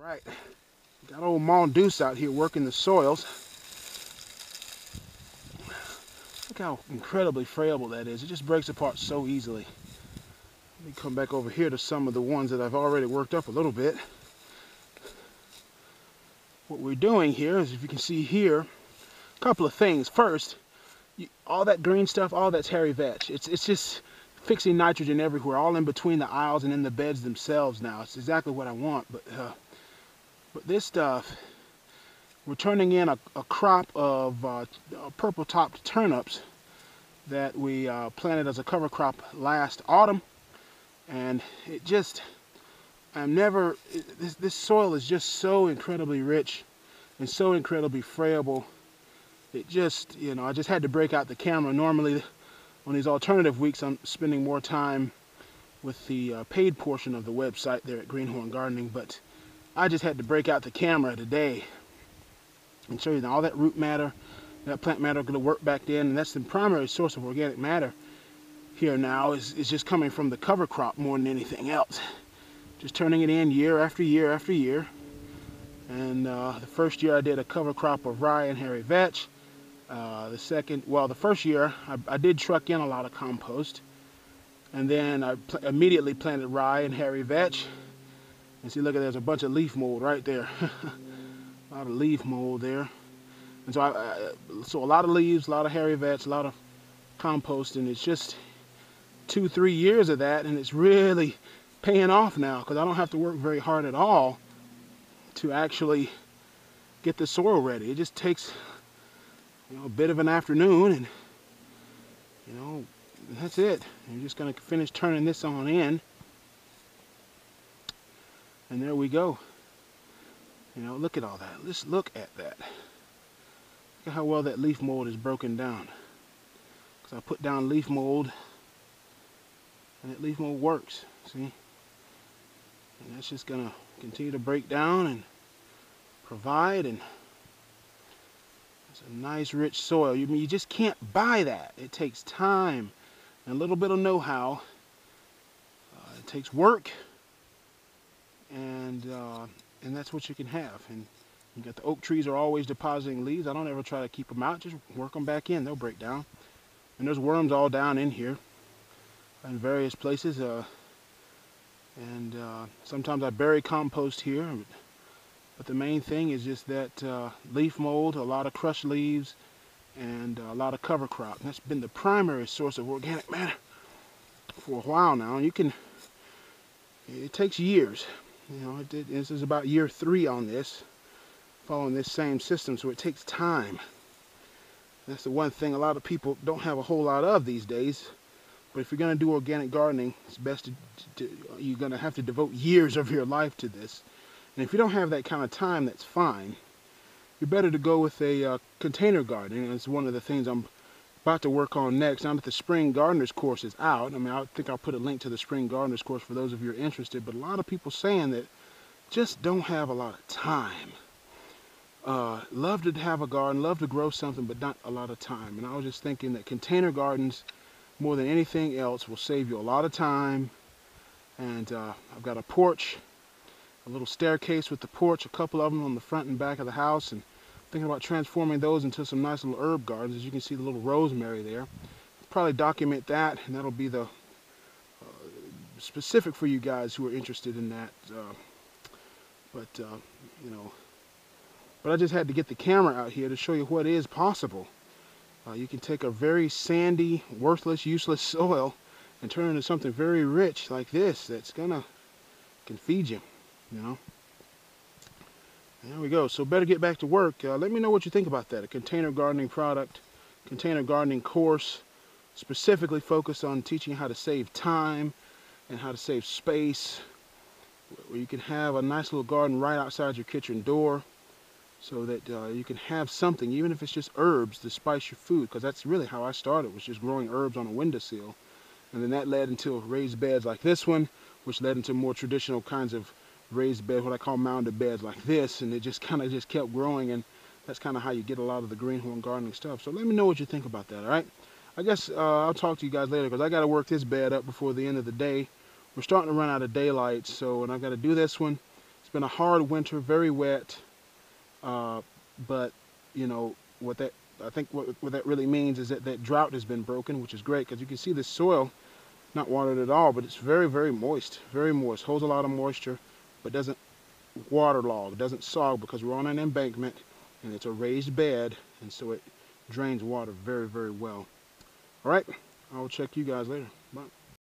Alright, got old Mom Deuce out here working the soils. Look how incredibly friable that is. It just breaks apart so easily. Let me come back over here to some of the ones that I've already worked up a little bit. What we're doing here is, if you can see here, a couple of things. First, all that green stuff, all that's hairy vetch. It's just fixing nitrogen everywhere, all in between the aisles and in the beds themselves now. It's exactly what I want, but this stuff, we're turning in a crop of purple-topped turnips that we planted as a cover crop last autumn, and it just, this soil is just so incredibly rich and so incredibly friable. It just, I just had to break out the camera. Normally on these alternative weeks I'm spending more time with the paid portion of the website there at Greenhorn Gardening, but I just had to break out the camera today and show you that all that root matter, that plant matter, going to work back in, and that's the primary source of organic matter here now is just coming from the cover crop more than anything else. Just turning it in year after year after year. And the first year I did a cover crop of rye and hairy vetch. The first year I did truck in a lot of compost, and then I immediately planted rye and hairy vetch. And see, look at, there's a bunch of leaf mold right there. A lot of leaf mold there. And so a lot of leaves, a lot of hairy vetch, a lot of compost, and it's just 2-3 years of that, and it's really paying off now because I don't have to work very hard at all to actually get the soil ready. It just takes a bit of an afternoon, and that's it. I'm just going to finish turning this on in, and there we go. Look at all that. Let's look at that. Look at how well that leaf mold is broken down. Because I put down leaf mold, and that leaf mold works. See? And that's just going to continue to break down and provide, and it's a nice rich soil. You just can't buy that. It takes time and a little bit of know-how. It takes work, and that's what you can have. And you got the oak trees are always depositing leaves. I don't ever try to keep them out. Just work them back in. They'll break down. And there's worms all down in here in various places. Sometimes I bury compost here. But the main thing is just that leaf mold, a lot of crushed leaves, and a lot of cover crop. And that's been the primary source of organic matter for a while now. And it takes years. This is about year 3 on this, following this same system, so it takes time. That's the one thing a lot of people don't have a whole lot of these days. But if you're going to do organic gardening, it's best you're going to have to devote years of your life to this. And if you don't have that kind of time, that's fine. You're better to go with a container gardening. That's one of the things I'm about to work on next. Now that the Spring Gardeners course is out, I think I'll put a link to the Spring Gardeners course for those of you who are interested, but a lot of people saying that just don't have a lot of time. Love to have a garden, love to grow something, but not a lot of time. And I was just thinking that container gardens, more than anything else, will save you a lot of time. And I've got a porch, a little staircase with the porch, a couple of them on the front and back of the house, and thinking about transforming those into some nice little herb gardens. As you can see, the little rosemary there. Probably document that, and that'll be the specific for you guys who are interested in that. But I just had to get the camera out here to show you what is possible. You can take a very sandy, worthless, useless soil and turn it into something very rich like this that's can feed you. There we go. So better get back to work. Let me know what you think about that. A container gardening product, container gardening course, specifically focused on teaching you how to save time and how to save space, where you can have a nice little garden right outside your kitchen door, so that you can have something, even if it's just herbs, to spice your food. Because that's really how I started, was just growing herbs on a windowsill. And then that led into raised beds like this one, which led into more traditional kinds of raised beds, what I call mounded beds like this, and it just kind of just kept growing, and that's kind of how you get a lot of the greenhorn gardening stuff. So let me know what you think about that, all right? I guess I'll talk to you guys later, because I got to work this bed up before the end of the day. We're starting to run out of daylight, and I've got to do this one. It's been a hard winter, very wet, but you know what that I think what that really means is that that drought has been broken, which is great because you can see the soil not watered at all, but it's very, very moist, holds a lot of moisture, but doesn't waterlog, doesn't sog because we're on an embankment and it's a raised bed, and so it drains water very, very well. All right, I'll check you guys later. Bye.